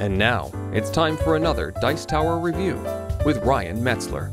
And now, it's time for another Dice Tower review with Ryan Metzler.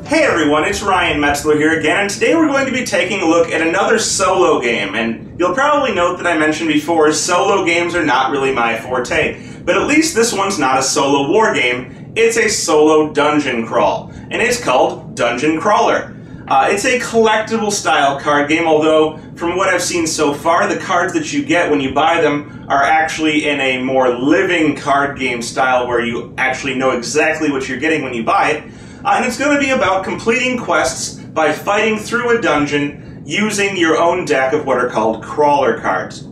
Hey everyone, it's Ryan Metzler here again, and today we're going to be taking a look at another solo game. And you'll probably note that I mentioned before, solo games are not really my forte. But at least this one's not a solo war game, it's a solo dungeon crawl. And it's called Dungeon Crawler. It's a collectible style card game, although from what I've seen so far, the cards that you get when you buy them are actually in a more living card game style where you actually know exactly what you're getting when you buy it. And it's going to be about completing quests by fighting through a dungeon using your own deck of what are called crawler cards.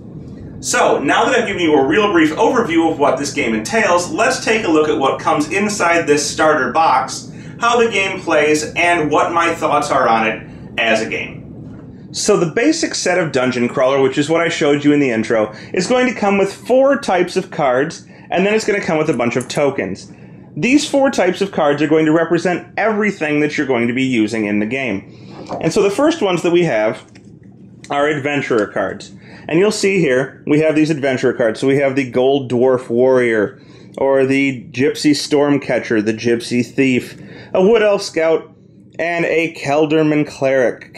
So, now that I've given you a real brief overview of what this game entails, let's take a look at what comes inside this starter box, how the game plays, and what my thoughts are on it as a game. So the basic set of Dungeon Crawler, which is what I showed you in the intro, is going to come with 4 types of cards, and then it's going to come with a bunch of tokens. These 4 types of cards are going to represent everything that you're going to be using in the game. And so the first ones that we have are adventurer cards. And you'll see here, we have these adventurer cards. So we have the Gold Dwarf Warrior, or the Gypsy Stormcatcher, the Gypsy Thief, a Wood Elf Scout, and a Keldornan Cleric.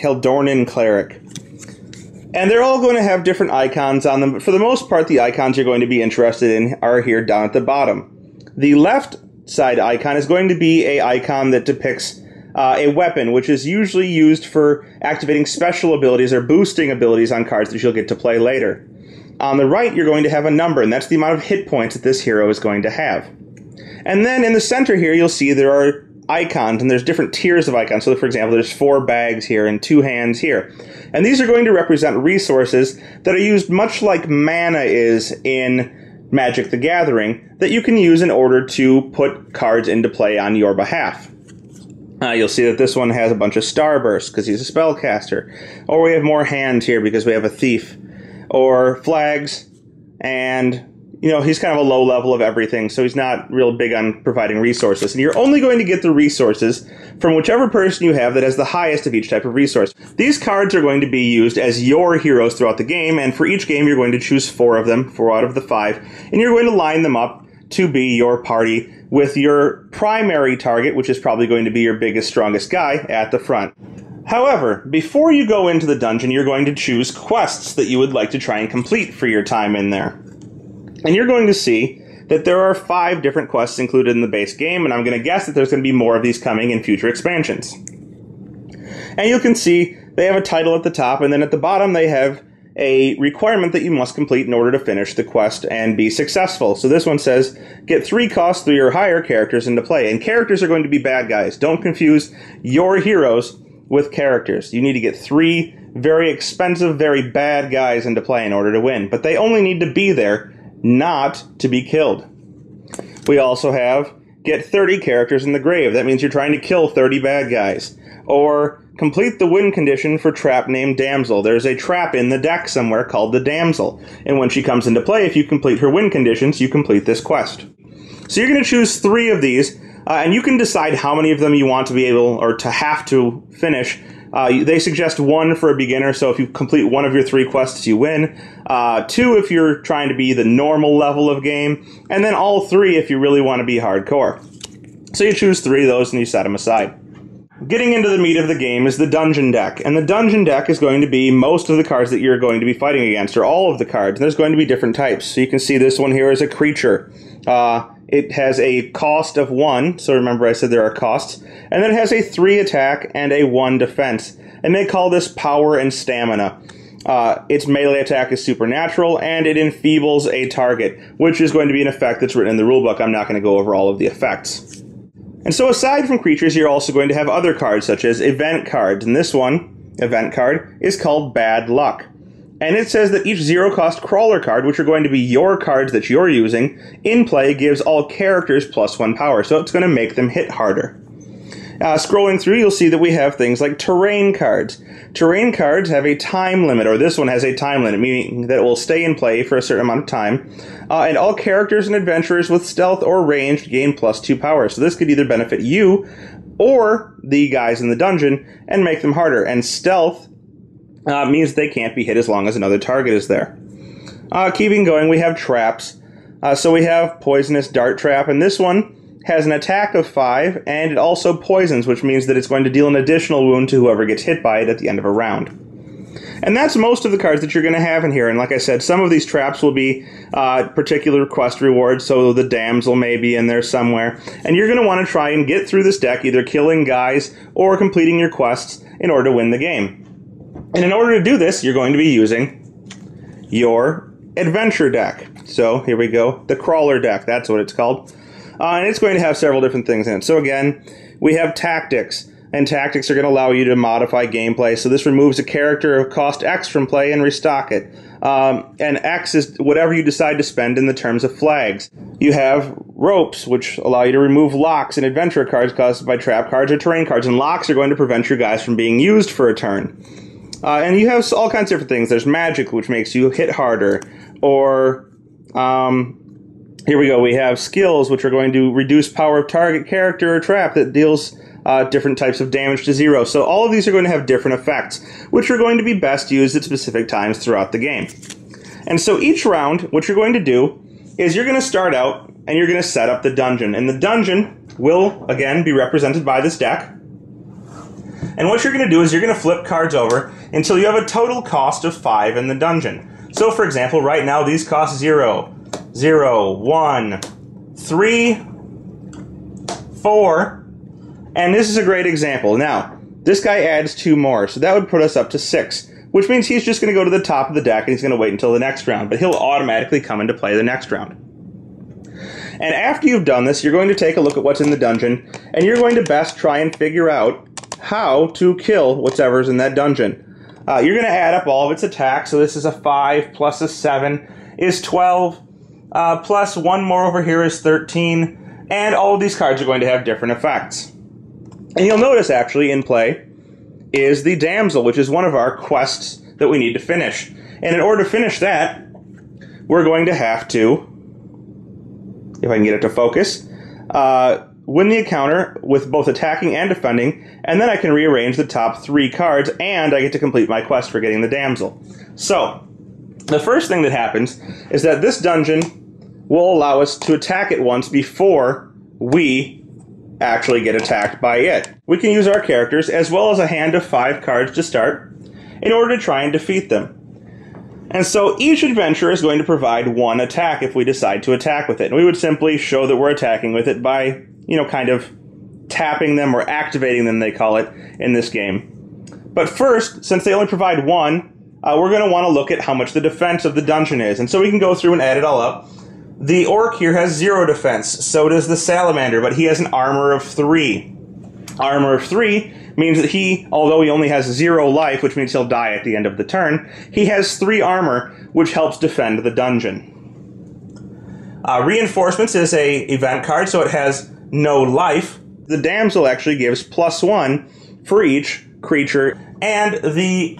And they're all going to have different icons on them, but for the most part, the icons you're going to be interested in are here down at the bottom. The left side icon is going to be an icon that depicts a weapon, which is usually used for activating special abilities or boosting abilities on cards that you'll get to play later. On the right, you're going to have a number, and that's the amount of hit points that this hero is going to have. And then in the center here, you'll see there are icons, and there's different tiers of icons. So, for example, there's 4 bags here and 2 hands here. And these are going to represent resources that are used much like mana is in Magic the Gathering, that you can use in order to put cards into play on your behalf. You'll see that this one has a bunch of Starbursts because he's a spellcaster. Or we have more hands here because we have a thief. Or flags, and he's kind of a low level of everything, so he's not real big on providing resources. And you're only going to get the resources from whichever person you have that has the highest of each type of resource. These cards are going to be used as your heroes throughout the game, and for each game you're going to choose 4 of them, 4 out of the 5, and you're going to line them up to be your party with your primary target, which is probably going to be your biggest, strongest guy, at the front. However, before you go into the dungeon, you're going to choose quests that you would like to try and complete for your time in there. And you're going to see that there are 5 different quests included in the base game, and I'm going to guess that there's going to be more of these coming in future expansions. And you can see they have a title at the top, and then at the bottom they have a requirement that you must complete in order to finish the quest and be successful. So this one says, get 3 cost 3 or higher characters into play. And characters are going to be bad guys. Don't confuse your heroes with characters. You need to get 3 very expensive, very bad guys into play in order to win. But they only need to be there, not to be killed. We also have, get 30 characters in the grave. That means you're trying to kill 30 bad guys. Or, complete the win condition for trap named Damsel. There's a trap in the deck somewhere called the Damsel. And when she comes into play, if you complete her win conditions, you complete this quest. So you're going to choose 3 of these, and you can decide how many of them you want to be able, or to have to finish. They suggest 1 for a beginner, so if you complete 1 of your 3 quests, you win. 2 if you're trying to be the normal level of game, and then all 3 if you really want to be hardcore. So you choose 3 of those and you set them aside. Getting into the meat of the game is the dungeon deck, and the dungeon deck is going to be most of the cards that you're going to be fighting against, or all of the cards, and there's going to be different types. So you can see this one here is a creature. It has a cost of 1, so remember I said there are costs, and then it has a 3 attack and a 1 defense, and they call this power and stamina. Its melee attack is supernatural, and it enfeebles a target, which is going to be an effect that's written in the rulebook. I'm not going to go over all of the effects. And so aside from creatures, you're also going to have other cards, such as event cards, and this one, event card, is called Bad Luck. And it says that each 0-cost crawler card, which are going to be your cards that you're using, in play gives all characters +1 power, so it's going to make them hit harder. Scrolling through, you'll see that we have things like terrain cards. Terrain cards have a time limit, or this one has a time limit, meaning that it will stay in play for a certain amount of time. And all characters and adventurers with stealth or ranged gain +2 power. So this could either benefit you or the guys in the dungeon and make them harder. And stealth means they can't be hit as long as another target is there. Keeping going, we have traps. So we have Poisonous Dart Trap, and this one has an attack of 5, and it also poisons, which means that it's going to deal an additional wound to whoever gets hit by it at the end of a round. And that's most of the cards that you're going to have in here, and like I said, some of these traps will be particular quest rewards, so the Damsel may be in there somewhere, and you're going to want to try and get through this deck, either killing guys or completing your quests in order to win the game. And in order to do this, you're going to be using your adventure deck. So here we go, the crawler deck, that's what it's called. And it's going to have several different things in it. So again, we have tactics, and tactics are going to allow you to modify gameplay. So this removes a character of cost X from play and restock it. And X is whatever you decide to spend in the terms of flags. You have ropes, which allow you to remove locks and adventure cards caused by trap cards or terrain cards. And locks are going to prevent your guys from being used for a turn. And you have all kinds of different things. There's magic, which makes you hit harder. Or, here we go, we have skills, which are going to reduce power of target character or trap that deals different types of damage to 0. So all of these are going to have different effects, which are going to be best used at specific times throughout the game. And so each round, what you're going to do is you're going to start out and you're going to set up the dungeon. And the dungeon will, again, be represented by this deck. And what you're going to do is you're going to flip cards over until you have a total cost of 5 in the dungeon. So, for example, right now these cost 0, 0, 1, 3, 4, and this is a great example. Now, this guy adds 2 more, so that would put us up to 6, which means he's just going to go to the top of the deck and he's going to wait until the next round, but he'll automatically come into play the next round. And after you've done this, you're going to take a look at what's in the dungeon, and you're going to best try and figure out how to kill whatever's in that dungeon. You're going to add up all of its attacks, so this is a 5 plus a 7 is 12, plus 1 more over here is 13, and all of these cards are going to have different effects. And you'll notice, actually, in play is the Damsel, which is one of our quests that we need to finish. And in order to finish that, we're going to have to, if I can get it to focus, win the encounter with both attacking and defending, and then I can rearrange the top 3 cards, and I get to complete my quest for getting the Damsel. So, the first thing that happens is that this dungeon will allow us to attack it once before we actually get attacked by it. We can use our characters as well as a hand of 5 cards to start in order to try and defeat them. And so each adventure is going to provide 1 attack if we decide to attack with it. And we would simply show that we're attacking with it by, kind of tapping them or activating them, they call it, in this game. But first, since they only provide 1, we're going to want to look at how much the defense of the dungeon is. And so we can go through and add it all up. The orc here has 0 defense, so does the salamander, but he has an armor of 3. Armor of 3 means that he, although he only has 0 life, which means he'll die at the end of the turn, he has 3 armor, which helps defend the dungeon. Reinforcements is a event card, so it has no life. The Damsel actually gives +1 for each creature, and the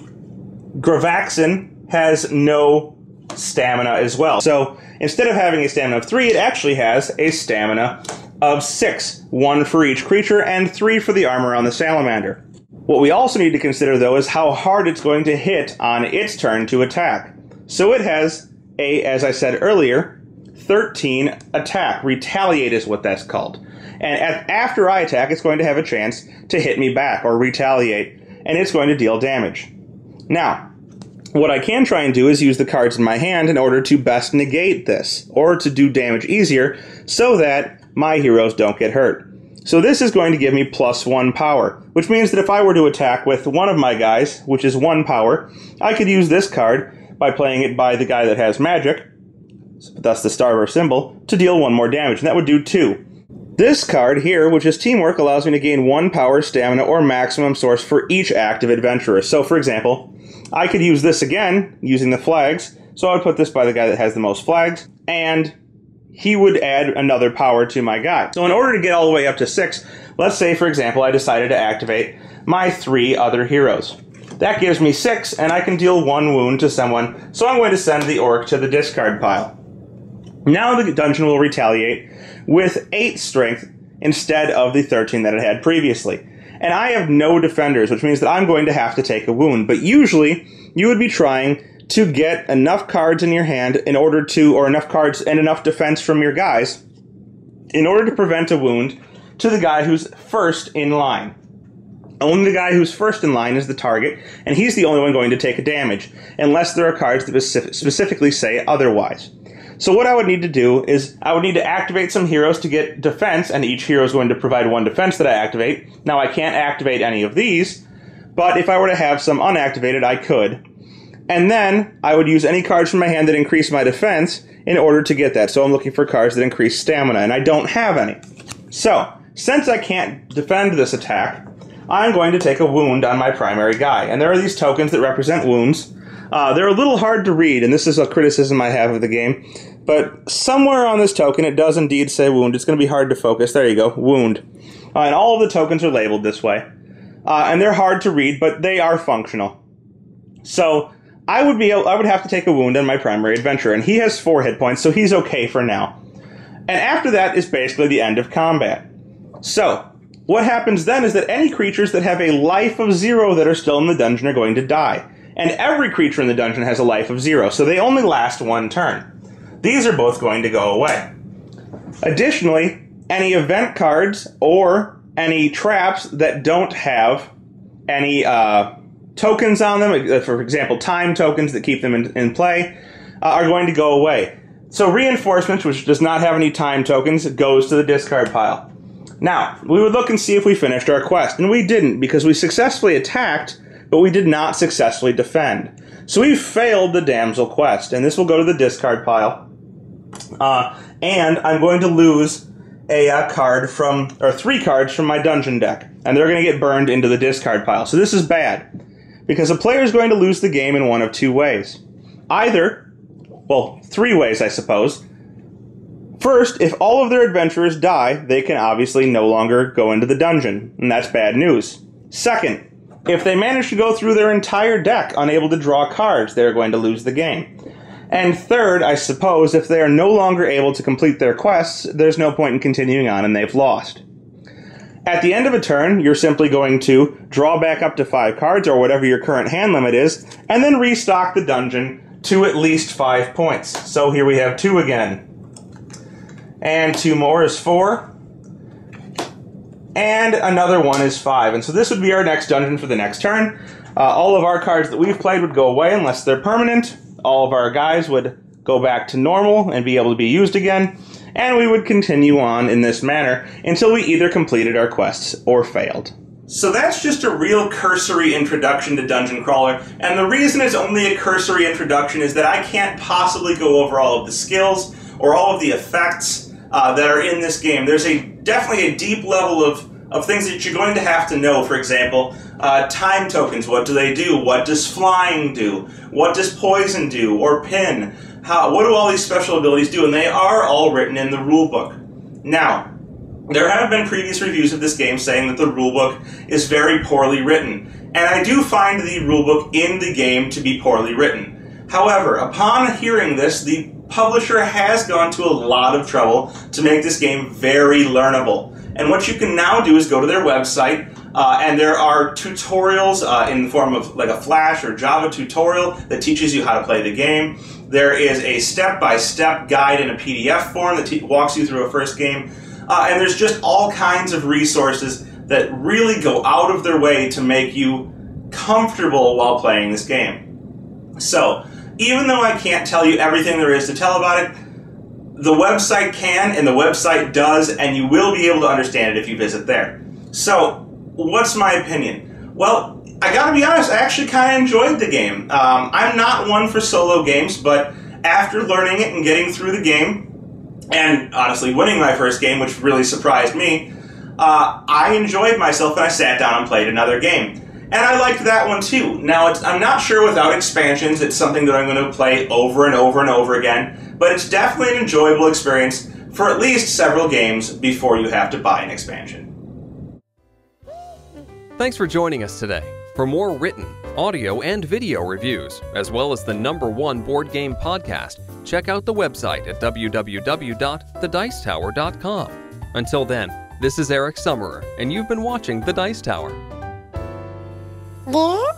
Gravaxin has no stamina as well. So instead of having a stamina of 3, it actually has a stamina of 6, 1 for each creature and 3 for the armor on the salamander. What we also need to consider, though, is how hard it's going to hit on its turn to attack. So it has a, as I said earlier, 13 attack. Retaliate is what that's called. And after I attack, it's going to have a chance to hit me back or retaliate, and it's going to deal damage. Now, what I can try and do is use the cards in my hand in order to best negate this, or to do damage easier, so that my heroes don't get hurt. So this is going to give me +1 power, which means that if I were to attack with one of my guys, which is 1 power, I could use this card by playing it by the guy that has magic, thus the Starburst symbol, to deal 1 more damage, and that would do 2. This card here, which is Teamwork, allows me to gain 1 power, stamina, or maximum source for each active adventurer. So, for example, I could use this again, using the flags, so I would put this by the guy that has the most flags, and he would add another power to my guy. So in order to get all the way up to 6, let's say, for example, I decided to activate my 3 other heroes. That gives me 6, and I can deal 1 wound to someone, so I'm going to send the orc to the discard pile. Now the dungeon will retaliate with 8 strength instead of the 13 that it had previously. And I have no defenders, which means that I'm going to have to take a wound. But usually, you would be trying to get enough cards in your hand in order to, or enough cards and enough defense from your guys in order to prevent a wound to the guy who's first in line. Only the guy who's first in line is the target, and he's the only one going to take a damage, unless there are cards that specifically say otherwise. So what I would need to do is I would need to activate some heroes to get defense, and each hero is going to provide one defense that I activate. Now I can't activate any of these, but if I were to have some unactivated, I could. And then I would use any cards from my hand that increase my defense in order to get that. So I'm looking for cards that increase stamina, and I don't have any. So, since I can't defend this attack, I'm going to take a wound on my primary guy. And there are these tokens that represent wounds. They're a little hard to read, and this is a criticism I have of the game. But somewhere on this token, it does indeed say wound. It's going to be hard to focus. There you go, wound. And all of the tokens are labeled this way. And they're hard to read, but they are functional. So I would have to take a wound on my primary adventurer, and he has 4 hit points, so he's okay for now. And after that is basically the end of combat. So what happens then is that any creatures that have a life of 0 that are still in the dungeon are going to die. And every creature in the dungeon has a life of 0, so they only last 1 turn. These are both going to go away. Additionally, any event cards or any traps that don't have any tokens on them, for example, time tokens that keep them in play, are going to go away. So reinforcements, which does not have any time tokens, goes to the discard pile. Now, we would look and see if we finished our quest, and we didn't, because we successfully attacked, but we did not successfully defend. So we failed the damsel quest, and this will go to the discard pile. And I'm going to lose a card from, or 3 cards from my dungeon deck, and they're going to get burned into the discard pile. So this is bad, because a player is going to lose the game in one of 2 ways. Either, well, 3 ways, I suppose. First, if all of their adventurers die, they can obviously no longer go into the dungeon, and that's bad news. Second, if they manage to go through their entire deck unable to draw cards, they're going to lose the game. And third, I suppose, if they are no longer able to complete their quests, there's no point in continuing on and they've lost. At the end of a turn, you're simply going to draw back up to 5 cards, or whatever your current hand limit is, and then restock the dungeon to at least 5 points. So here we have 2 again. And 2 more is 4. And another 1 is 5. And so this would be our next dungeon for the next turn. All of our cards that we've played would go away unless they're permanent. All of our guys would go back to normal and be able to be used again. And we would continue on in this manner until we either completed our quests or failed. So that's just a real cursory introduction to Dungeon Crawler, and the reason it's only a cursory introduction is that I can't possibly go over all of the skills or all of the effects that are in this game. There's definitely a deep level of things that you're going to have to know. For example, time tokens, what do they do? What does flying do? What does poison do? Or pin? What do all these special abilities do? And they are all written in the rulebook. Now, there have been previous reviews of this game saying that the rulebook is very poorly written, and I do find the rulebook in the game to be poorly written. However, upon hearing this, the publisher has gone to a lot of trouble to make this game very learnable. And what you can now do is go to their website, and there are tutorials in the form of like a Flash or Java tutorial that teaches you how to play the game. There is a step-by-step guide in a PDF form that walks you through a first game. And there's just all kinds of resources that really go out of their way to make you comfortable while playing this game. So, even though I can't tell you everything there is to tell about it, the website can, and the website does, and you will be able to understand it if you visit there. So, what's my opinion? Well, I gotta be honest, I actually kind of enjoyed the game. I'm not one for solo games, but after learning it and getting through the game, and honestly winning my first game, which really surprised me, I enjoyed myself and I sat down and played another game. And I liked that one too. Now, I'm not sure without expansions it's something that I'm going to play over and over and over again, but it's definitely an enjoyable experience for at least several games before you have to buy an expansion. Thanks for joining us today. For more written, audio, and video reviews, as well as the #1 board game podcast, check out the website at www.thedicetower.com. Until then, this is Eric Summerer, and you've been watching The Dice Tower. Yeah?